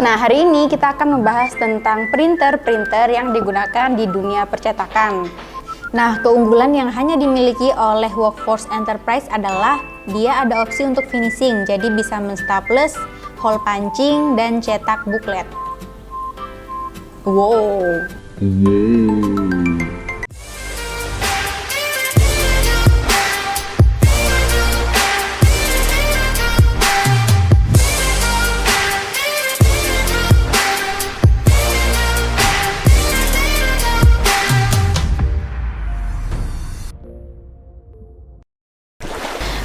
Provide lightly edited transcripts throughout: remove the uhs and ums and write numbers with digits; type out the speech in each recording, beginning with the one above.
Nah, hari ini kita akan membahas tentang printer-printer yang digunakan di dunia percetakan. Nah, keunggulan yang hanya dimiliki oleh Workforce Enterprise adalah dia ada opsi untuk finishing, jadi bisa menstaples, hole punching, dan cetak booklet. Wow.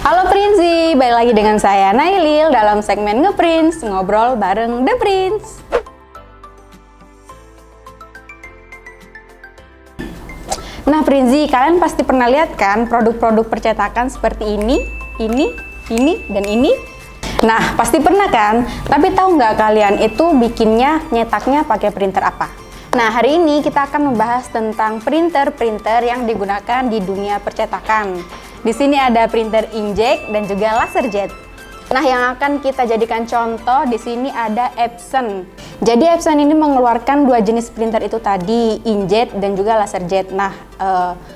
Halo Prinzi, balik lagi dengan saya Nailil dalam segmen Ngeprints, ngobrol bareng The Prince. Nah Prinzi, kalian pasti pernah lihat kan produk-produk percetakan seperti ini, dan ini? Nah, pasti pernah kan? Tapi tahu nggak kalian itu bikinnya, nyetaknya pakai printer apa? Nah, hari ini kita akan membahas tentang printer-printer yang digunakan di dunia percetakan. Di sini ada printer inkjet dan juga laserjet. Nah, yang akan kita jadikan contoh di sini ada Epson. Jadi Epson ini mengeluarkan dua jenis printer itu tadi, inkjet dan juga laserjet. Nah,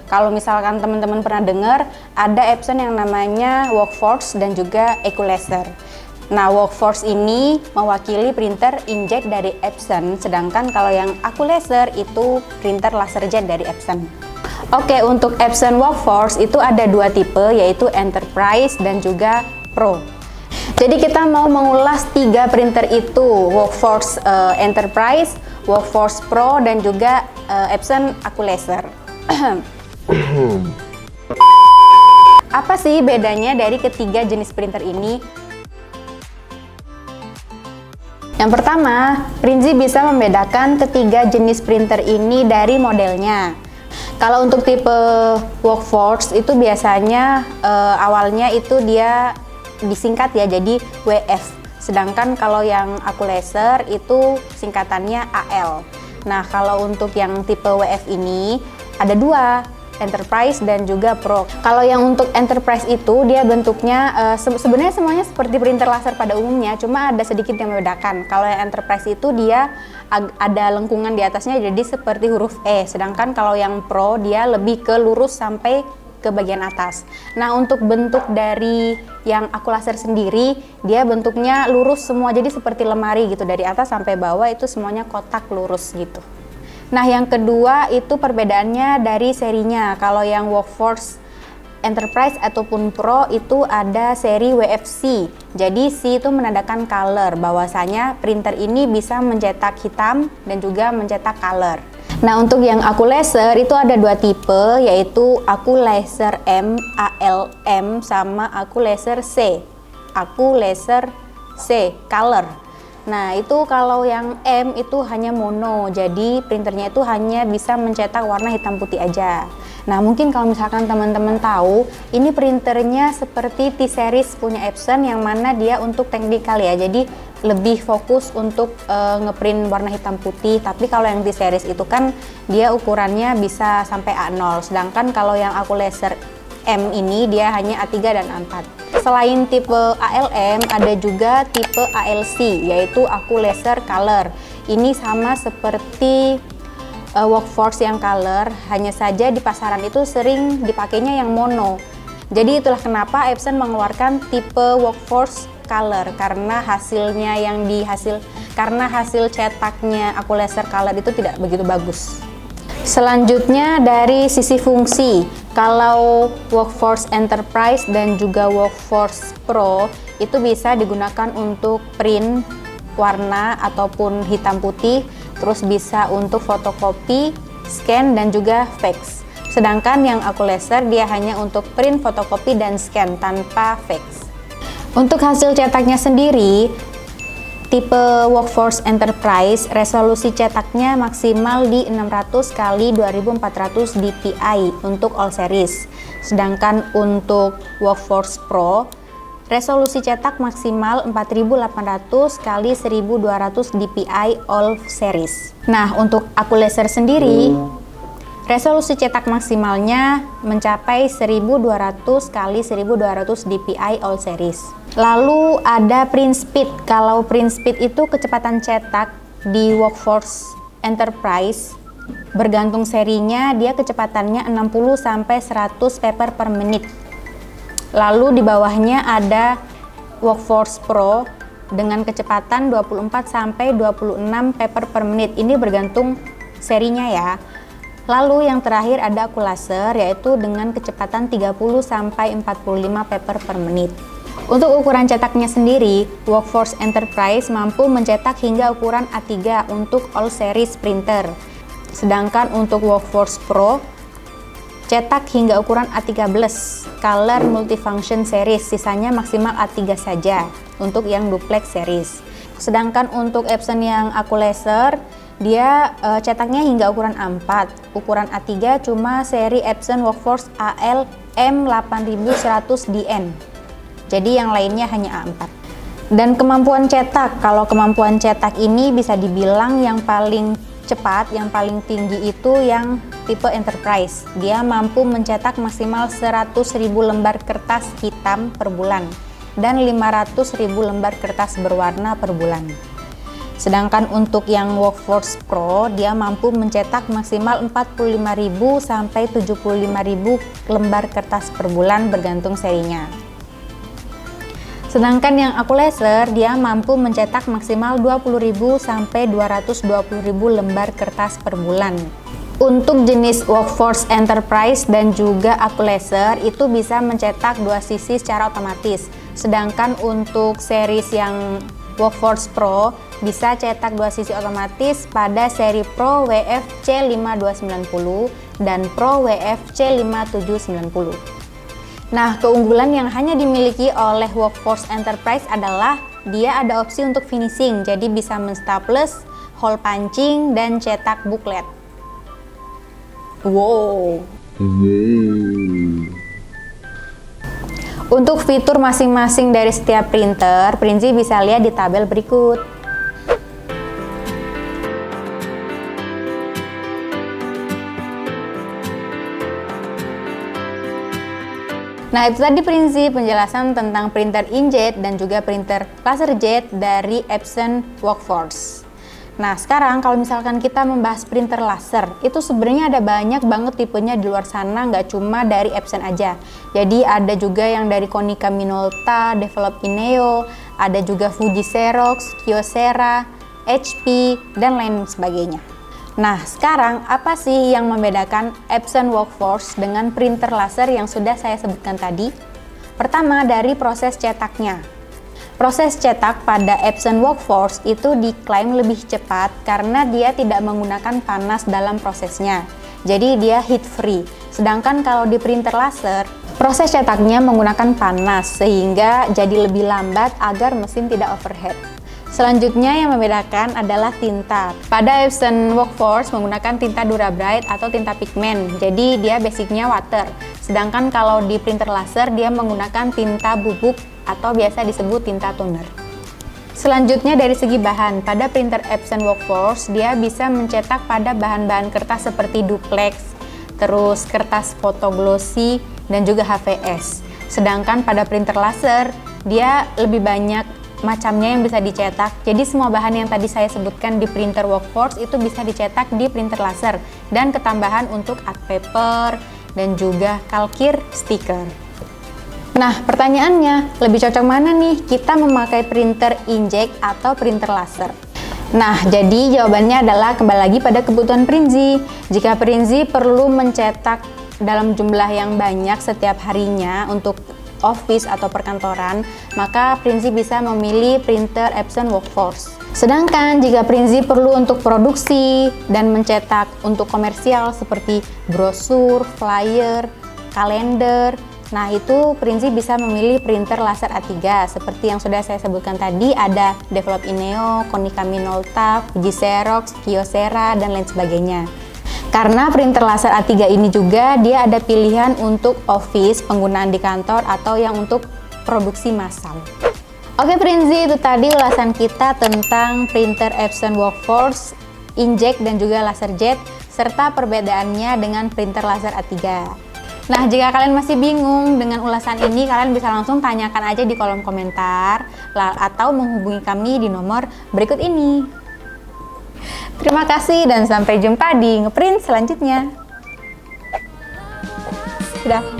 kalau misalkan teman-teman pernah dengar, ada Epson yang namanya Workforce dan juga EcoLaser. Nah, Workforce ini mewakili printer inkjet dari Epson, sedangkan kalau yang EcoLaser itu printer laserjet dari Epson. Oke, untuk Epson Workforce itu ada dua tipe, yaitu Enterprise dan juga Pro. Jadi kita mau mengulas tiga printer itu, Workforce Enterprise, Workforce Pro, dan juga Epson EcoLaser. Apa sih bedanya dari ketiga jenis printer ini? Yang pertama, Prinzi bisa membedakan ketiga jenis printer ini dari modelnya. Kalau untuk tipe Workforce itu biasanya awalnya itu dia disingkat ya, jadi WF. Sedangkan kalau yang EcoLaser itu singkatannya AL. Nah, kalau untuk yang tipe WF ini ada dua, Enterprise dan juga Pro. Kalau yang untuk Enterprise itu dia bentuknya sebenarnya semuanya seperti printer laser pada umumnya, cuma ada sedikit yang membedakan. Kalau yang Enterprise itu dia ada lengkungan di atasnya jadi seperti huruf E, sedangkan kalau yang Pro dia lebih ke lurus sampai ke bagian atas. Nah, untuk bentuk dari yang EcoLaser sendiri dia bentuknya lurus semua, jadi seperti lemari gitu, dari atas sampai bawah itu semuanya kotak lurus gitu. Nah, yang kedua itu perbedaannya dari serinya. Kalau yang Workforce Enterprise ataupun Pro itu ada seri WFC. Jadi C itu menandakan color, bahwasanya printer ini bisa mencetak hitam dan juga mencetak color. Nah, untuk yang EcoLaser itu ada dua tipe, yaitu EcoLaser M, ALM, sama EcoLaser C. EcoLaser C, color. Nah, itu kalau yang M itu hanya mono, jadi printernya itu hanya bisa mencetak warna hitam putih aja. Nah, mungkin kalau misalkan teman-teman tahu, ini printernya seperti T-Series punya Epson yang mana dia untuk teknikal ya, jadi lebih fokus untuk ngeprint warna hitam putih. Tapi kalau yang T-Series itu kan dia ukurannya bisa sampai A0, sedangkan kalau yang EcoLaser M ini dia hanya A3 dan A4. Selain tipe ALM ada juga tipe ALC, yaitu EcoLaser Color. Ini sama seperti Workforce yang color, hanya saja di pasaran itu sering dipakainya yang mono. Jadi itulah kenapa Epson mengeluarkan tipe Workforce Color, karena hasil cetaknya EcoLaser Color itu tidak begitu bagus. Selanjutnya dari sisi fungsi, kalau Workforce Enterprise dan juga Workforce Pro itu bisa digunakan untuk print warna ataupun hitam putih, terus bisa untuk fotokopi, scan, dan juga fax. Sedangkan yang EcoLaser dia hanya untuk print, fotokopi, dan scan tanpa fax. Untuk hasil cetaknya sendiri, tipe Workforce Enterprise resolusi cetaknya maksimal di 600 x 2400 dpi untuk all series. Sedangkan untuk Workforce Pro resolusi cetak maksimal 4800 x 1200 dpi all series. Nah, untuk EcoLaser sendiri Resolusi cetak maksimalnya mencapai 1200 kali 1200 dpi all series. Lalu ada print speed. Kalau print speed itu kecepatan cetak di Workforce Enterprise, bergantung serinya, dia kecepatannya 60 sampai 100 paper per menit. Lalu di bawahnya ada Workforce Pro dengan kecepatan 24 sampai 26 paper per menit. Ini bergantung serinya ya. Lalu yang terakhir ada AccuLaser, yaitu dengan kecepatan 30 sampai 45 paper per menit. Untuk ukuran cetaknya sendiri, Workforce Enterprise mampu mencetak hingga ukuran A3 untuk all series printer. Sedangkan untuk Workforce Pro cetak hingga ukuran A13 color multifunction series, sisanya maksimal A3 saja untuk yang duplex series. Sedangkan untuk Epson yang AccuLaser, dia cetaknya hingga ukuran A4, ukuran A3 cuma seri Epson Workforce AL M8100DN. Jadi yang lainnya hanya A4. Dan kemampuan cetak, kalau kemampuan cetak ini bisa dibilang yang paling cepat, yang paling tinggi itu yang tipe Enterprise. Dia mampu mencetak maksimal 100.000 lembar kertas hitam per bulan dan 500.000 lembar kertas berwarna per bulan. Sedangkan untuk yang Workforce Pro, dia mampu mencetak maksimal 45.000 sampai 75.000 lembar kertas per bulan bergantung serinya. Sedangkan yang AccuLaser, dia mampu mencetak maksimal 20.000 sampai 220.000 lembar kertas per bulan. Untuk jenis Workforce Enterprise dan juga AccuLaser itu bisa mencetak dua sisi secara otomatis. Sedangkan untuk series yang Workforce Pro bisa cetak dua sisi otomatis pada seri Pro WF C5290 dan Pro WF C5790. Nah, keunggulan yang hanya dimiliki oleh Workforce Enterprise adalah dia ada opsi untuk finishing, jadi bisa menstaples, hole punching, dan cetak booklet. Wow. Untuk fitur masing-masing dari setiap printer, Prinzi bisa lihat di tabel berikut. Nah, itu tadi Prinzi penjelasan tentang printer inkjet dan juga printer laserjet dari Epson Workforce. Nah, sekarang kalau misalkan kita membahas printer laser, itu sebenarnya ada banyak banget tipenya di luar sana, nggak cuma dari Epson aja. Jadi ada juga yang dari Konica Minolta, Develop Ineo, ada juga Fuji Xerox, Kyocera, HP, dan lain sebagainya. Nah, sekarang apa sih yang membedakan Epson Workforce dengan printer laser yang sudah saya sebutkan tadi? Pertama, dari proses cetaknya. Proses cetak pada Epson Workforce itu diklaim lebih cepat karena dia tidak menggunakan panas dalam prosesnya. Jadi dia heat free. Sedangkan kalau di printer laser, proses cetaknya menggunakan panas sehingga jadi lebih lambat agar mesin tidak overheat. Selanjutnya yang membedakan adalah tinta. Pada Epson Workforce menggunakan tinta Durabright atau tinta pigmen. Jadi dia basicnya water. Sedangkan kalau di printer laser dia menggunakan tinta bubuk atau biasa disebut tinta toner. Selanjutnya dari segi bahan, pada printer Epson Workforce dia bisa mencetak pada bahan-bahan kertas seperti duplex, terus kertas foto glossy, dan juga HVS. Sedangkan pada printer laser dia lebih banyak macamnya yang bisa dicetak. Jadi semua bahan yang tadi saya sebutkan di printer Workforce itu bisa dicetak di printer laser, dan ketambahan untuk art paper dan juga kalkir stiker. Nah, pertanyaannya, lebih cocok mana nih kita memakai printer inkjet atau printer laser? Nah, jadi jawabannya adalah kembali lagi pada kebutuhan Prinzi. Jika Prinzi perlu mencetak dalam jumlah yang banyak setiap harinya untuk office atau perkantoran, maka Prinzi bisa memilih printer Epson Workforce. Sedangkan jika Prinzi perlu untuk produksi dan mencetak untuk komersial seperti brosur, flyer, kalender, nah itu Prinzi bisa memilih printer laser A3 seperti yang sudah saya sebutkan tadi, ada Develop Ineo, Konica Minolta, Fuji Xerox, Kyocera, dan lain sebagainya. Karena printer laser A3 ini juga dia ada pilihan untuk office, penggunaan di kantor, atau yang untuk produksi massal. Oke Prinzi, itu tadi ulasan kita tentang printer Epson Workforce, inkjet dan juga laserjet. serta perbedaannya dengan printer laser A3. Nah, jika kalian masih bingung dengan ulasan ini, kalian bisa langsung tanyakan aja di kolom komentar atau menghubungi kami di nomor berikut ini. Terima kasih dan sampai jumpa di ngeprint selanjutnya. Sudah.